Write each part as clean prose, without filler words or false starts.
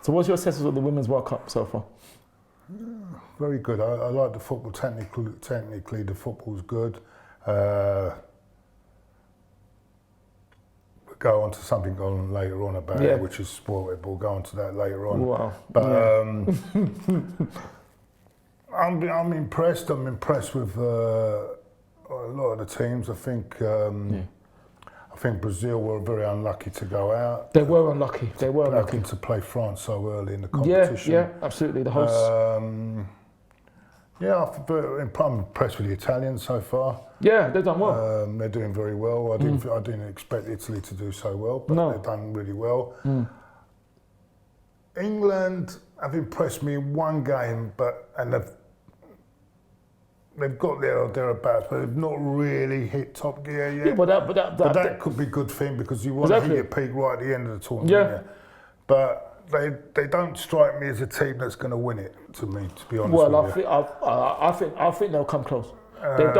So what's your assessment of the Women's World Cup so far? Very good. I like the football. Technically, the football's good. Go on to something on later on about it, which is sport. We'll go on to that later on. Wow. But I'm impressed. I'm impressed with a lot of the teams. I think Brazil were very unlucky to go out. They were unlucky. They were unlucky to play France so early in the competition. Yeah, absolutely. The hosts. I'm impressed with the Italians so far. Yeah, they've done well. They're doing very well. I didn't expect Italy to do so well, but they've done really well. England have impressed me in one game, and they've got there or thereabouts, but they've not really hit top gear yet. Yeah, but that could be a good thing because you want to hit your peak right at the end of the tournament. Yeah. But they don't strike me as a team that's going to win it. To me, to be honest. Well, I think they'll come close. They've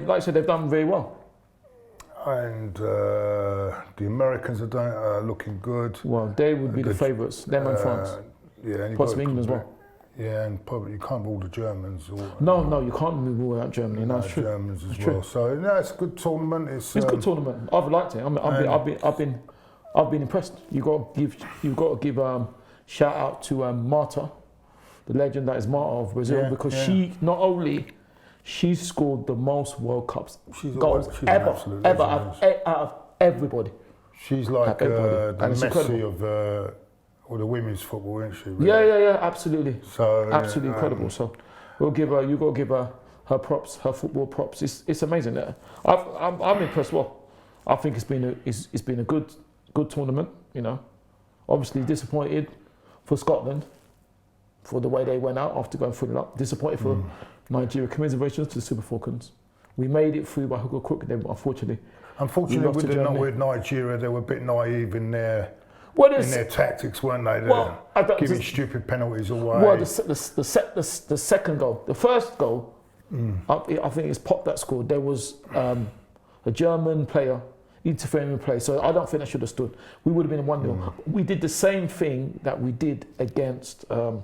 like I said, they've done very well. And the Americans are looking good. Well, they would be the favourites. Them and France. And possibly England as well. Yeah, and probably you can't rule the Germans. No, you can't rule out Germany. No, it's true. Germans as it's well. True. So no, it's a good tournament. It's a good tournament. I've liked it. I've been impressed. You've got to give shout out to Marta, the legend that is Marta of Brazil, because she not only she's scored the most World Cups goals ever out of everybody. She's like the Messi of the women's football, isn't she? Really? Yeah, absolutely. So absolutely incredible. So we'll give her. You got to give her props, her football props. It's amazing. I'm impressed. Well, I think it's been a good tournament. You know, obviously disappointed for Scotland for the way they went out after going 3-0. Disappointed for Nigeria. Commiserations to the Super Falcons. We made it through by hook or crook. Then unfortunately, with Nigeria, they were a bit naive in their tactics, weren't they? Giving stupid penalties away. Well, the second goal, the first goal, I think it's Pop that scored. There was a German player interfering in play, so I don't think that should have stood. We would have been 1-0. We did the same thing that we did against. Who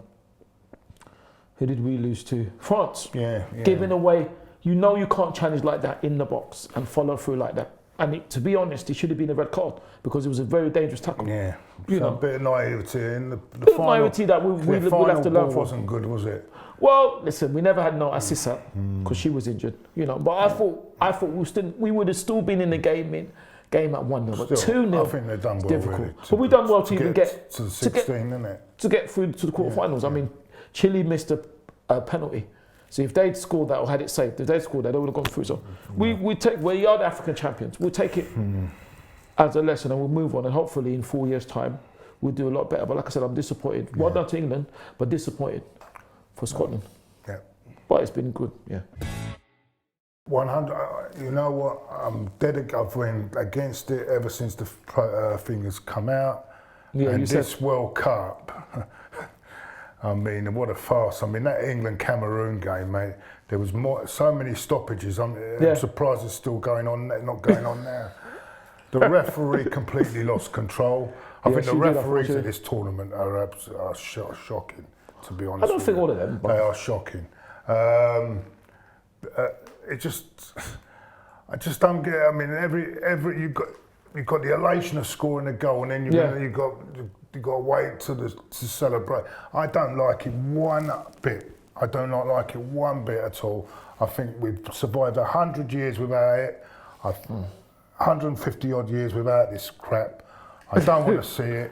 did we lose to? France. Yeah. Giving away. You know you can't challenge like that in the box and follow through like that. And to be honest, it should have been a red card because it was a very dangerous tackle. Yeah, a bit of naivety in the final. Naivety that we'll have to learn from. Wasn't good, was it? Well, listen, we never had no Assisa because she was injured. You know, but I thought we would have still been in the game at 1-0, but 2-0. I think they've done well. Difficult. Really, but we've done well to even get to the 16, isn't it? To get through to the quarterfinals. I mean, Chile missed a penalty. So if they'd scored that or had it saved, if they'd scored that, they would have gone through. So we are the African champions. We'll take it as a lesson and we'll move on. And hopefully in 4 years' time, we'll do a lot better. But like I said, I'm disappointed. Well done to England, but disappointed for Scotland. Yeah. But it's been good, 100. You know what? I've been against it ever since the thing has come out. Yeah, and this World Cup. I mean, what a farce. I mean, that England-Cameroon game, mate, there was so many stoppages. I'm surprised it's still going on, not going on now. The referee completely lost control. I think the referees at this tournament are shocking, to be honest. I don't think all of them. They are shocking. I just don't get. I mean, you've got the elation of scoring a goal, and then you've got to wait to celebrate. I don't like it one bit. I do not like it one bit at all. I think we've survived 100 years without it. 150 odd years without this crap. I don't want to see it.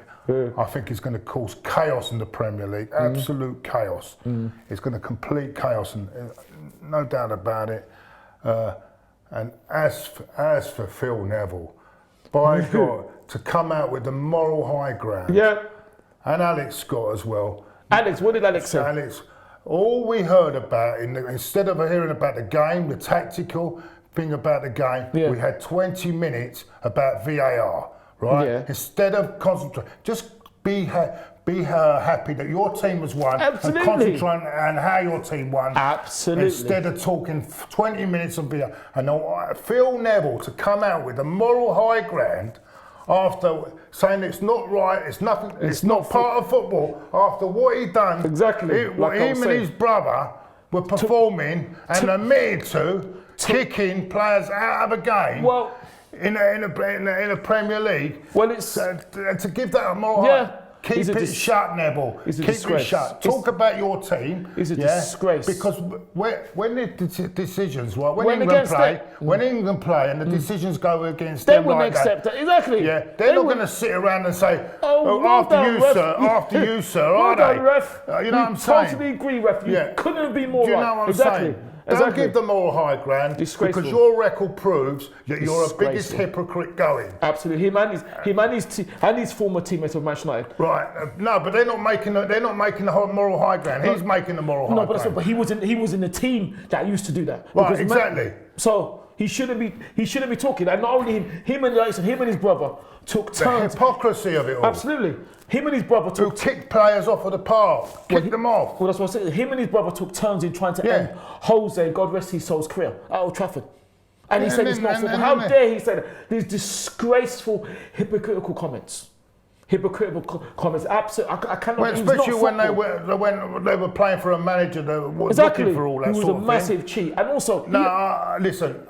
I think it's going to cause chaos in the Premier League, absolute chaos. It's going to complete chaos, and no doubt about it. And as for Phil Neville, by God, to come out with the moral high ground. Yeah. And Alex Scott as well. Alex, what did Alex say? Alex, all we heard about, instead of hearing about the game, the tactical thing about the game, we had 20 minutes about VAR, right? Yeah. Instead of concentrating, just be happy that your team has won. Absolutely. And concentrate on how your team won. Absolutely. Instead of talking 20 minutes of VAR. And Phil Neville to come out with a moral high ground, after saying it's not right, it's nothing, it's not part of football. After what he done, him and his brother were performing and admitted to kicking players out of a game. Well, in a Premier League. Well, it's to give that a moral. Keep it shut, Neville. Keep it shut. Talk about your team. It's a disgrace. Because when the decisions, right, when England play and the decisions go against them like that, exactly. Yeah, they're not going to sit around and say, after you, sir, are they? Ref. You know what I'm saying? Totally agree, ref. You couldn't have been more right. Do you know what I'm saying? Don't give them all high ground because your record proves that you're the biggest hypocrite going. Absolutely, him and his former teammates of Manchester United. Right, no, but they're not making the moral high ground. He's making the moral high ground. But he was in the team that used to do that. Right, exactly. So he shouldn't be talking. And not only him and his brother took turns. The hypocrisy of it all. Absolutely. Him and his brother took... kicked players off of the park. Kicked them off. Well, that's what I said. Him and his brother took turns in trying to end Jose, God rest his soul's career, at Old Trafford. And he said it's not football. How dare he say that? These disgraceful, hypocritical comments. Absolutely. I cannot... Well, especially when they were playing for a manager that was looking for all that sort of thing. He was a massive cheat. And also... Listen,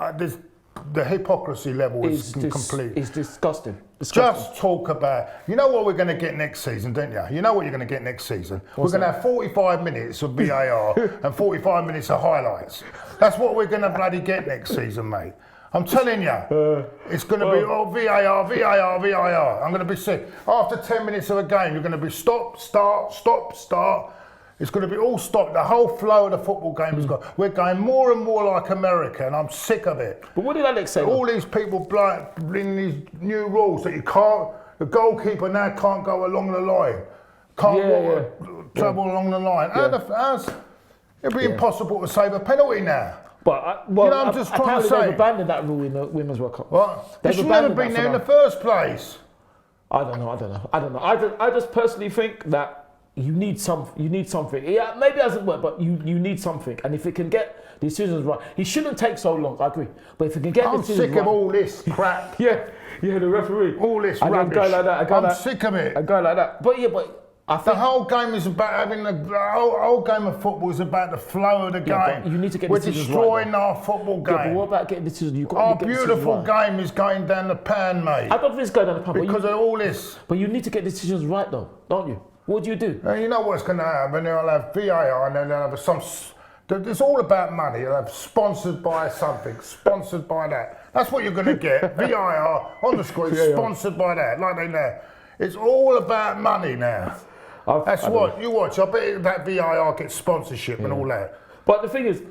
the hypocrisy level is complete. It's disgusting. Just talk about, you know what we're going to get next season, don't you? You know what you're going to get next season? We're going to have 45 minutes of VAR and 45 minutes of highlights. That's what we're going to bloody get next season, mate. I'm telling you, it's going to be VAR. I'm going to be sick. After 10 minutes of a game, you're going to be stop, start. It's going to be all stopped. The whole flow of the football game is gone. We're going more and more like America, and I'm sick of it. But what did Alex say? All these people bring these new rules that the goalkeeper now can't go along the line. Travel along the line. It'd be impossible to save a penalty now. But I'm just trying to say. They've abandoned that rule in the Women's World Cup. What? They should never been there in the first place. I don't know. I just personally think that you need something. Yeah, maybe it hasn't worked, but you need something. And if it can get decisions right, he shouldn't take so long. I agree. But if it can get decisions right, I'm sick of all this crap. The referee. All this rubbish. A guy like that. I'm sick of it. A guy like that. But I think the whole game is about having the whole game of football is about the flow of the game. You need to get We're decisions destroying right, our football game. But what about getting decisions? Our beautiful game is going down the pan, mate. I don't think it's going down the pan because of all this. But you need to get decisions right, though, don't you? What do you do? You know what's going to happen? They'll have VAR and then they'll have some... It's all about money. They'll have sponsored by something, sponsored by that. That's what you're going to get. VAR on the screen, sponsored by that, like they know. It's all about money now. That's what you watch. I bet that VAR gets sponsorship and all that. But the thing is...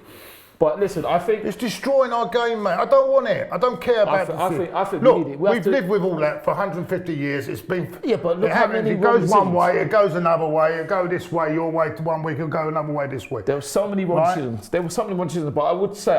But listen, I think... It's destroying our game, mate. I don't want it. I don't care about it. I think look, we need it. We've lived with all that for 150 years. It's been... Yeah, but look how many... It goes one way, it goes another way. It goes this way, your way to 1 week, it'll go another way this way. There were so many wrong decisions. But I would say...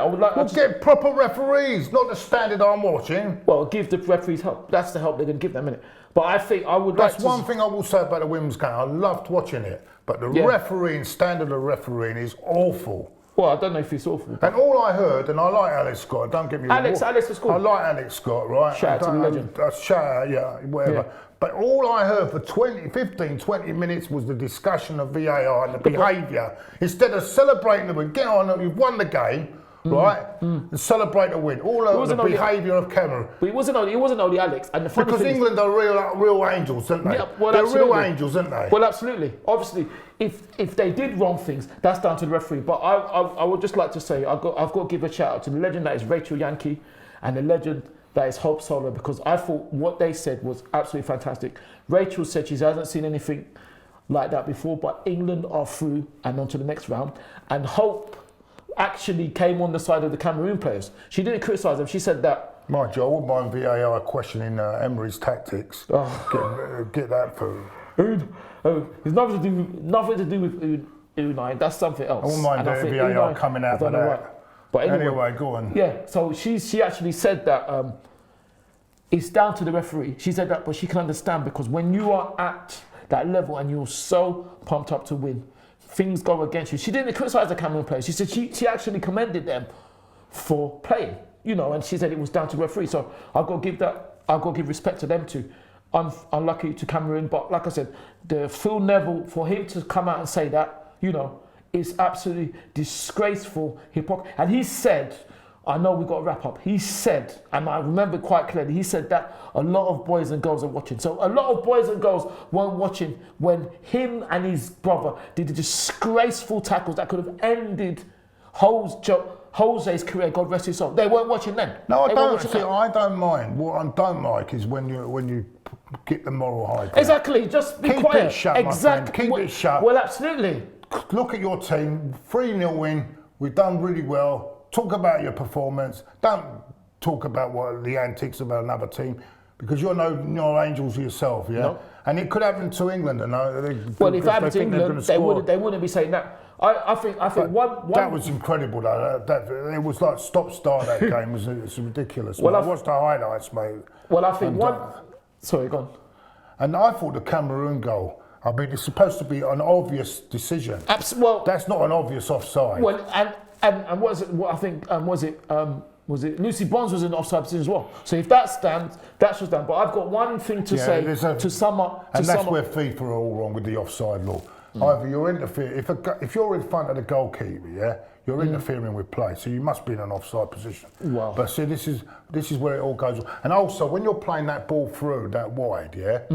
get proper referees, not the standard I'm watching. Well, give the referees help. That's the help they're going to give them, innit? But I think I would That's one thing I will say about the women's game. I loved watching it. But the refereeing, standard of refereeing is awful. Well, I don't know if it's awful. And all I heard, and I like Alex Scott, don't get me wrong. Alex was cool. I like Alex Scott, right? Shout out to the legend. Shout out, whatever. Yeah. But all I heard for 20 minutes was the discussion of VAR and the behaviour. Instead of celebrating the win, get on, you've won the game, right? And celebrate the win. All of the behaviour of Cameron. But it wasn't only Alex. And the funny because England are real angels, aren't they? Yeah, well, they're real angels, aren't they? Well, absolutely. Obviously, if they did wrong things, that's down to the referee. But I would just like to say, I've got to give a shout out to the legend that is Rachel Yankee and the legend that is Hope Solo, because I thought what they said was absolutely fantastic. Rachel said she hasn't seen anything like that before, but England are through and on to the next round. And Hope actually came on the side of the Cameroon players. She didn't criticise them. She said that... Mind you, I wouldn't mind VAR questioning Emery's tactics. Get that for... It's nothing to do with Unai. That's something else. I wouldn't mind VAR coming out for that. But anyway, go on. Yeah, so she actually said that it's down to the referee. She said that, but she can understand because when you are at that level and you're so pumped up to win, things go against you. She didn't criticise the Cameroon players. She said she actually commended them for playing, and she said it was down to the referee. So I've got to give that I've got to give respect to them too. Unlucky to Cameroon, but like I said, the Phil Neville, for him to come out and say that, you know, is absolutely disgraceful, hypocrisy. And he said, I know we've got to wrap up. He said, and I remember quite clearly, he said that a lot of boys and girls are watching. So a lot of boys and girls weren't watching when him and his brother did the disgraceful tackles that could have ended Jose's career, God rest his soul. They weren't watching then. No, I don't. See, I don't mind. What I don't like is when you get the moral high ground. Exactly. Just be quiet. Keep it shut, exactly. my friend. Keep it shut. Well, absolutely. Look at your team. 3-0 win. We've done really well. Talk about your performance. Don't talk about what the antics of another team, because you're no angels yourself, yeah. No. And it could happen to England, and well, if it happened to England, they wouldn't be saying that. I think one that was incredible though. That it was like stop-start. That game it's ridiculous. Well, I watched the highlights, mate. Well, I think Sorry, go on. And I thought the Cameroon goal. I mean, it's supposed to be an obvious decision. Well, that's not an obvious offside. Well, and what is it? What I think was it Lucy Bonds was in offside position as well. So if that stands, that should stand. But I've got one thing to say to sum up. And that's where FIFA are all wrong with the offside law. Either you're interfering, if you're in front of the goalkeeper, yeah, you're interfering with play, so you must be in an offside position. Wow. But see, this is where it all goes. And also, when you're playing that ball through that wide, yeah,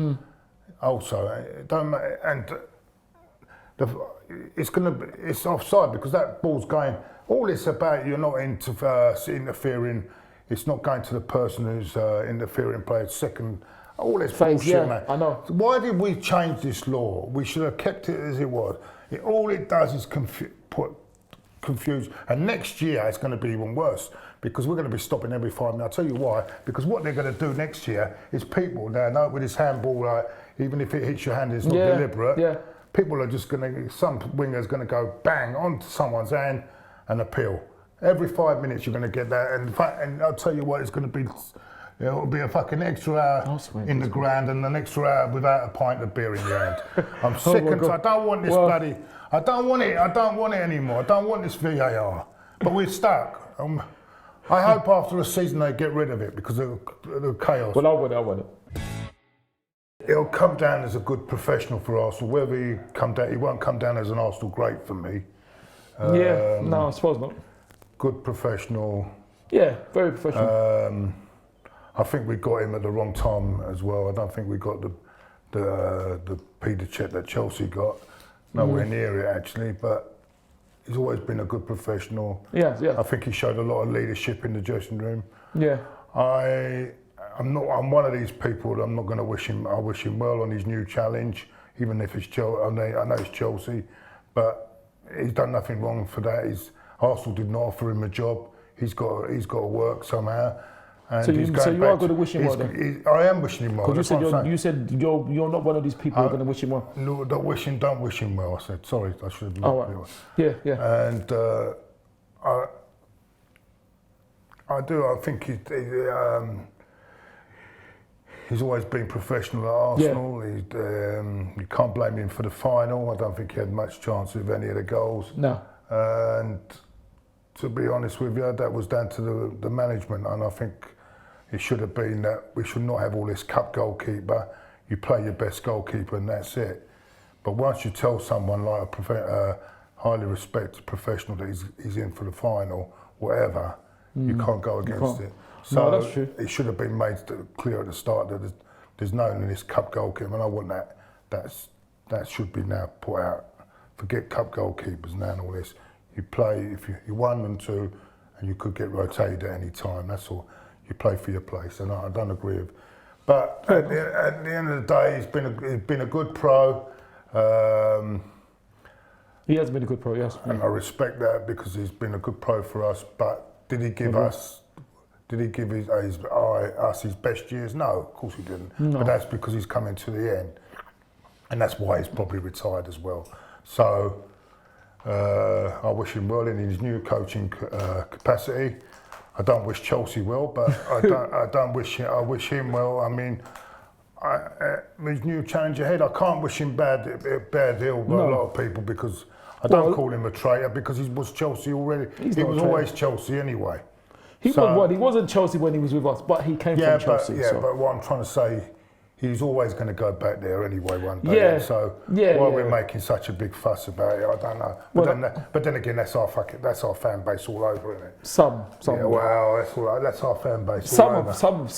also it's offside because that ball's going. All it's about, you're not interfering. It's not going to the person who's interfering, playing second. All this bullshit, man. I know. Why did we change this law? We should have kept it as it was. All it does is confuse. And next year it's going to be even worse because we're going to be stopping every 5 minutes. I'll tell you why. Because what they're going to do next year is people now with this handball, even if it hits your hand, it's not deliberate. Yeah. People are just going to. Some winger's going to go bang onto someone's hand and appeal. Every 5 minutes you're going to get that. And I'll tell you what, it's going to be. It'll be a fucking extra hour in the ground and an extra hour without a pint of beer in your hand. I'm sick and I don't want this bloody. I don't want it. I don't want it anymore. I don't want this VAR. But we're stuck. I hope after a season they get rid of it because of the chaos. Well, I want it. It'll come down as a good professional for Arsenal. Whether he won't come down as an Arsenal great for me. No, I suppose not. Good professional. Yeah, very professional. I think we got him at the wrong time as well. I don't think we got the Peter Cech that Chelsea got. Nowhere near it actually, but he's always been a good professional. Yeah. I think he showed a lot of leadership in the dressing room. Yeah. I'm one of these people that I'm not going to wish him. I wish him well on his new challenge, even if it's Chelsea. I know it's Chelsea, but he's done nothing wrong for that. Arsenal did not offer him a job. He's got to work somehow. And so you are going to wish him well then? I am wishing him well. Because you said you're not one of these people who are going to wish him well. No, don't wish him well. I said sorry. I should have. Oh, right. Yeah. And I do. I think he's always been professional at Arsenal. Yeah. You can't blame him for the final. I don't think he had much chance with any of the goals. No. And to be honest with you, that was down to the management, and I think it should have been that we should not have all this cup goalkeeper. You play your best goalkeeper and that's it. But once you tell someone like a highly respected professional that he's in for the final, whatever, you can't go against it. So no, that's true. It should have been made clear at the start that there's no in this cup goalkeeper, and I want that should be now put out. Forget cup goalkeepers now and all this. You play if you 1 and 2, and you could get rotated at any time. That's all. You play for your place, and I don't agree with. But at the end of the day, he's been a good pro. He has been a good pro, yes. And I respect that because he's been a good pro for us. But did he give us his best years? No, of course he didn't. No. But that's because he's coming to the end, and that's why he's probably retired as well. So. I wish him well in his new coaching capacity. I don't wish Chelsea well, but I don't wish him. I wish him well. I mean, his new challenge ahead. I can't wish him bad ill by a lot of people because I don't call him a traitor because he was Chelsea already. He was always Chelsea anyway. He wasn't Chelsea when he was with us, but he came from Chelsea. But what I'm trying to say, he's always going to go back there anyway one day. Why we're making such a big fuss about it, I don't know. But then again, that's our fan base all over, isn't it? Some. Yeah, well, that's our fan base all over. Some.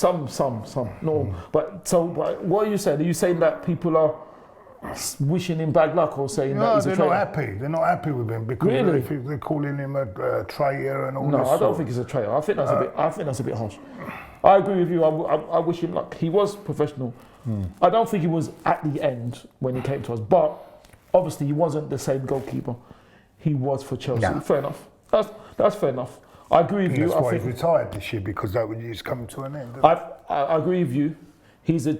No, but what are you saying? Are you saying that people are wishing him bad luck or saying that he's a traitor? No, they're not happy. They're not happy with him because they're calling him a traitor and all this. No, I don't think he's a traitor. I think that's a bit harsh. I agree with you. I wish him luck. He was professional. I don't think he was at the end when he came to us, but obviously he wasn't the same goalkeeper he was for Chelsea. Yeah. Fair enough. That's fair enough. I agree with you. That's why he's retired this year, because that was coming to an end. I agree with you. He's a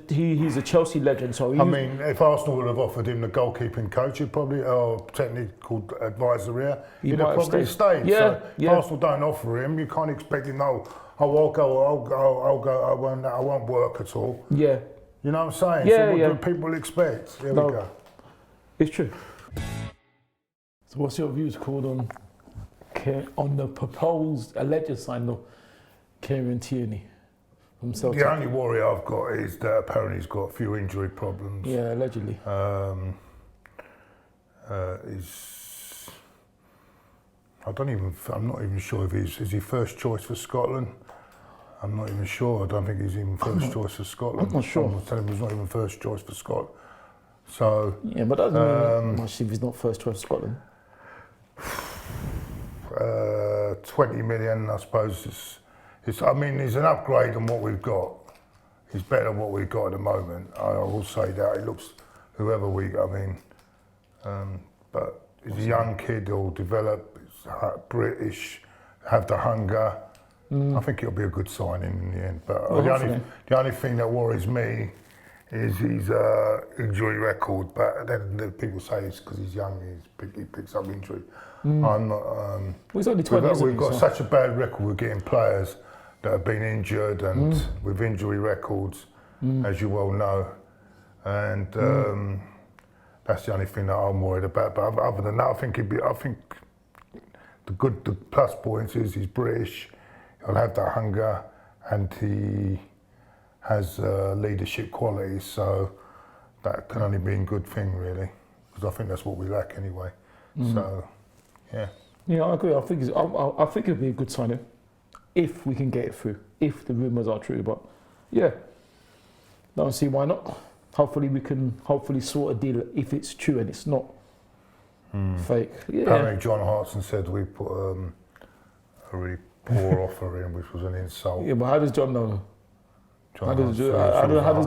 Chelsea legend. So if Arsenal would have offered him the goalkeeping coach, he'd probably, or technical advisor here, he'd have probably stayed. Yeah, if Arsenal don't offer him, you can't expect him. I'll go. I won't work at all. Yeah. You know what I'm saying? So what do people expect? There we go. It's true. So what's your views, Claude, on the proposed alleged signing of Kieran Tierney from Celtic? The only worry I've got is that apparently he's got a few injury problems. Yeah, allegedly. I'm not even sure if is he first choice for Scotland. I'm not even sure. I don't think he's even first choice for Scotland. I'm not sure. Someone was telling me he's not even first choice for Scotland. So yeah, but that doesn't mean much if he's not first choice for Scotland. 20 million, I suppose. He's an upgrade on what we've got. He's better than what we've got at the moment. I will say that. He looks, but he's a young kid. He'll develop. He's British, have the hunger. I think it'll be a good signing in the end. But the only thing that worries me is his injury record. But then the people say it's because he's young, he picks up injury. I'm not. He's only 20. We've got such a bad record with getting players that have been injured and with injury records, as you well know. And that's the only thing that I'm worried about. But other than that, I think the plus points is he's British. He'll have that hunger, and he has leadership qualities, so that can only be a good thing, really, because I think that's what we lack anyway. So, yeah. Yeah, I agree. I think it'll be a good signing if we can get it through, if the rumours are true. But yeah, don't see why not. Hopefully we can sort a deal if it's true and it's not fake. Yeah. Apparently John Hartson said we put a really poor offer in, which was an insult. Yeah, but how does John know? How does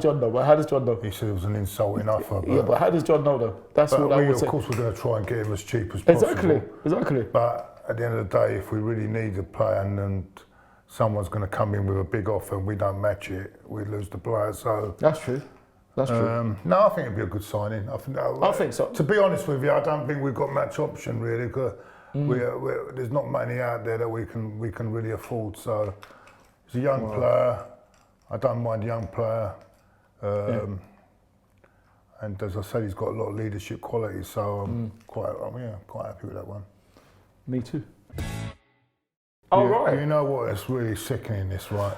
John know? But how does John know? He said it was an insulting offer. Yeah, but how does John know though? That's what I would say. Of course, we're going to try and get him as cheap as possible. Exactly. But at the end of the day, if we really need a player and someone's going to come in with a big offer and we don't match it, we lose the player. So that's true. That's true. No, I think it'd be a good signing. I think so. To be honest with you, I don't think we've got match option really, because there's not many out there that we can really afford. So he's a young player. I don't mind a young player. And as I said, he's got a lot of leadership qualities. So I'm quite happy with that one. Me too. Right. You know what? It's really sickening. This, right?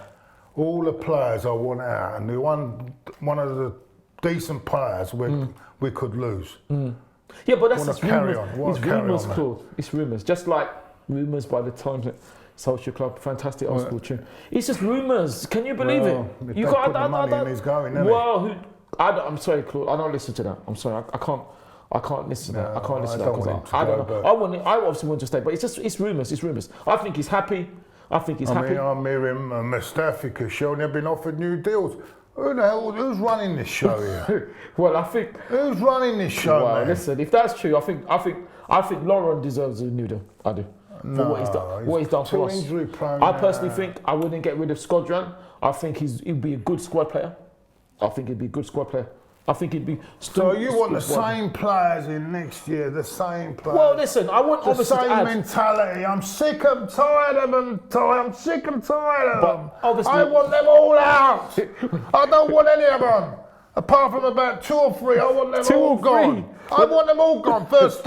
All the players I want out, and the one of the decent players we could lose. Yeah, but that's just rumours. It's rumours, Claude. It's rumours. Just like rumours by the Times Social Club, fantastic article tune. It's just rumours. Can you believe it? You got the money in his going, isn't I'm sorry, Claude. I don't listen to that. I'm sorry. I can't listen to that. I can't listen to that because I don't know. I obviously want to stay, but it's rumours. It's rumours. I think he's happy. happy. I'm hearing Mustafi Kishel, and they've been offered new deals. Who the hell? Who's running this show here? Well, I think. Who's running this show? Well, man? listen. If that's true, I think Lauren deserves a new deal. I do. For what he's done for us. Injury prone. I personally think I wouldn't get rid of Squadron. I think he'd be a good squad player. I think he'd be a good squad player. I think he'd be. So you want the same players in next year? The same players? Well, listen. I want the same mentality. I'm sick and tired of them. I'm sick and tired of them. Obviously, I want them all out. I don't want any of them. Apart from about 2 or 3, I want them Two all or three? gone. I want them all gone. First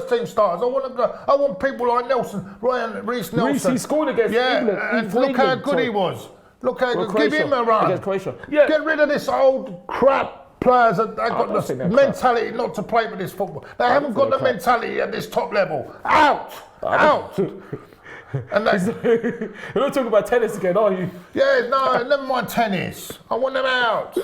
team starters. I want people like Nelson, Reece Nelson. He scored against England. And look how good he was. Look how good. Give him a run. Against Croatia. Yeah. Get rid of this old crap players that they've got the mentality not to play with this football. They haven't got the mentality at this top level. Out. And you're not talking about tennis again, are you? Yeah, no, never mind tennis. I want them out.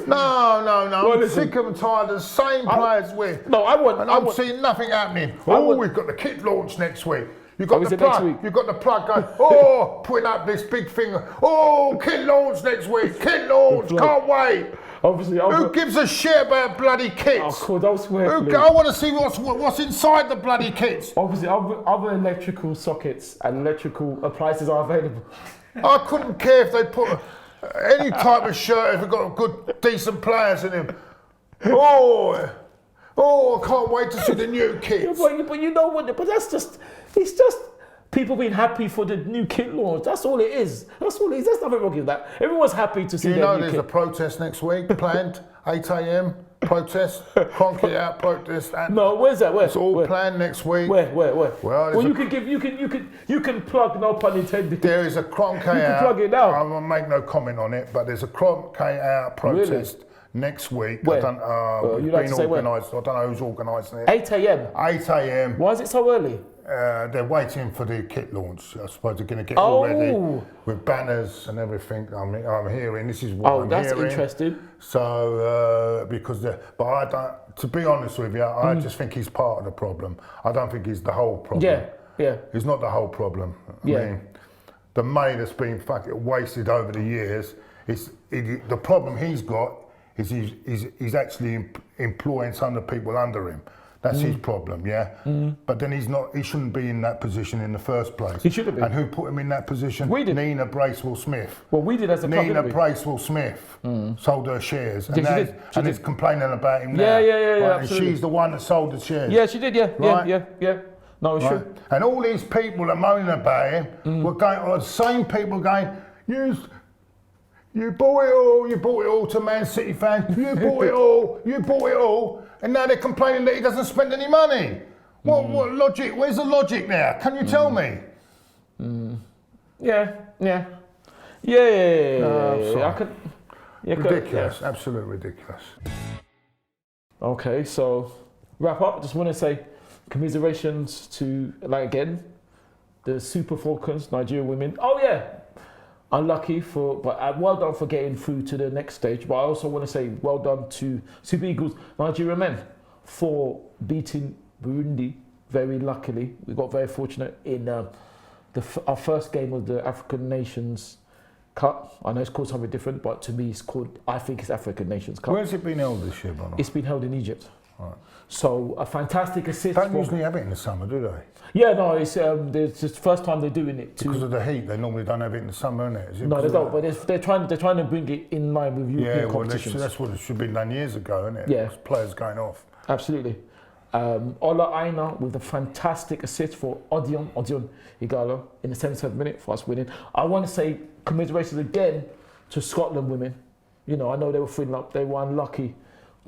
No. Well, I'm sick and tired of the same players with. No, I'm seeing nothing happening. We've got the kit launch next week. You've got the plug. You've got the plug going. Putting up this big thing. Kit launch next week. Kit launch. Can't wait. Obviously, who gives a shit about bloody kits? Oh, don't swear. I want to see what's inside the bloody kits. Obviously, other electrical sockets and electrical appliances are available. I couldn't care if they put any type of shirt if they've got good, decent players in them. I can't wait to see the new kits. But you know what? But it's just people being happy for the new kit launch. That's all it is. There's nothing wrong with that. Everyone's happy to see their new kit. There's a protest next week planned, 8 a.m. protest, Cronky out protest. No, where's that? Where? It's all planned next week. Where? Well, you can plug, no pun intended. There is a Cronky out. You can plug it now. I will make no comment on it, but there's a Cronky out protest. Really? Next week. Where? It's been organised. I don't know who's organising it. 8 a.m. 8 a.m. Why is it so early? They're waiting for the kit launch. I suppose they're going to get all ready with banners and everything. I'm hearing. This is what I'm hearing. Oh, that's interesting. So but I don't. To be honest with you, I just think he's part of the problem. I don't think he's the whole problem. Yeah. He's not the whole problem. I mean, the money that's been fucking wasted over the years. The problem he's got is he's actually employing some of the people under him. That's his problem, But then he shouldn't be in that position in the first place. He should have been. And who put him in that position? We did. Nina Bracewell-Smith. Well, we did as a club, Nina Bracewell-Smith sold her shares. She did. It's complaining about him now. Yeah, and she's the one that sold the shares. Yeah, she did, yeah. No, it's true. And all these people that moaning about him were the same people going, you bought it all to Man City fans, you bought it all, and now they're complaining that he doesn't spend any money. What logic, where's the logic there? Can you tell me? Yeah. Ridiculous, absolutely ridiculous. Okay, so wrap up, I just want to say commiserations to, again, the Super Falcons, Nigerian women. Unlucky but well done for getting through to the next stage. But I also want to say well done to Super Eagles, Nigerian men, for beating Burundi very luckily. We got very fortunate in our first game of the African Nations Cup. I know it's called something different, but to me I think it's African Nations Cup. Where's it been held this year, Bono? It's been held in Egypt. Right. So a fantastic assist. Don't usually have it in the summer, do they? Yeah, no, it's the first time they're doing it. Because of the heat, they normally don't have it in the summer, innit? No, they don't. But they're trying to bring it in line with European competitions. That's what it should have been done years ago, isn't it? Yeah, players going off. Absolutely. Ola Aina with a fantastic assist for Odion Igalo in the 77th minute for us winning. I want to say commiserations again to Scotland women. I know they were feeling up. They were unlucky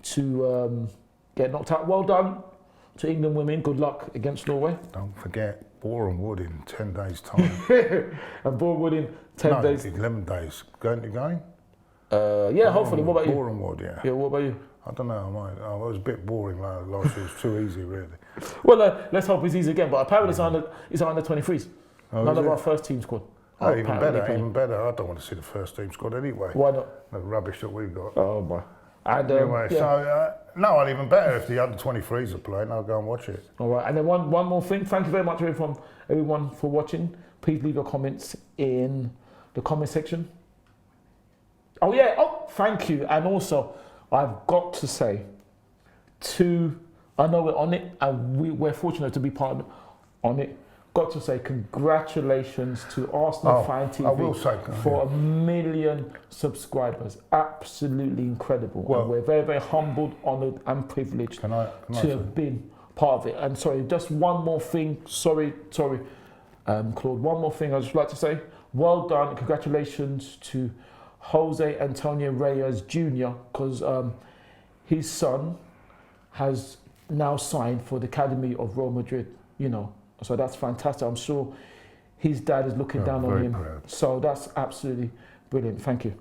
to get knocked out. Well done to England women. Good luck against Norway. Don't forget Boreham Wood in 10 days' time. And Boreham Wood in 10 days. 11 days. Going to game? Hopefully. What about you? Boreham Wood, yeah. Yeah, what about you? I don't know. It was a bit boring last year. It was too easy, really. Well, let's hope it's easy again. But apparently it's under 23s. None of our first team squad. Even better. I don't want to see the first team squad anyway. Why not? The rubbish that we've got. Oh, boy. And, anyway, no, even better if the under 23s are playing. I'll go and watch it. All right, and then one more thing. Thank you very much everyone for watching. Please leave your comments in the comment section. Thank you. And also, I've got to say, I know we're on it, and we're fortunate to be part on it. Got to say congratulations to Arsenal Fan TV. I will say, for 1 million subscribers. Absolutely incredible. Well, and we're very, very humbled, honoured and privileged to have been part of it. And sorry, just one more thing. Sorry, Claude. One more thing I'd just like to say. Well done. Congratulations to Jose Antonio Reyes Jr. because his son has now signed for the academy of Real Madrid. You know, so that's fantastic. I'm sure his dad is looking down on him. Proud. So that's absolutely brilliant. Thank you.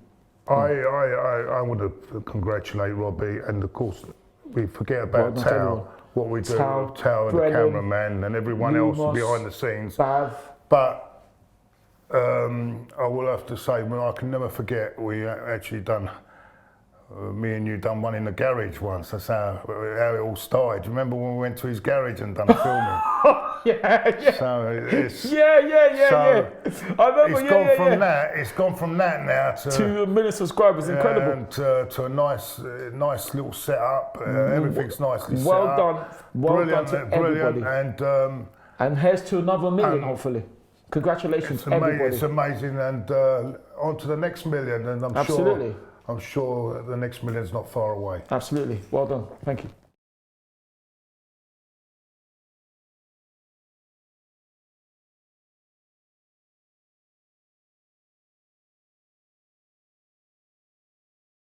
I want to congratulate Robbie, and of course we forget about Tao, what we do, Tao and the cameraman and everyone else behind the scenes. Bav. But I will have to say, I can never forget, we actually done, me and you done one in the garage once. That's how it all started. Do you remember when we went to his garage and done filming? Yeah. So it's, yeah. I remember. It's gone from that now to 1 million subscribers. Incredible. And to a nice little setup. Everything's nicely set up. Well done to everybody. And here's to another 1 million, hopefully. Congratulations, everybody. It's amazing, and on to the next 1 million. And I'm sure the next 1 million's not far away. Absolutely. Well done. Thank you.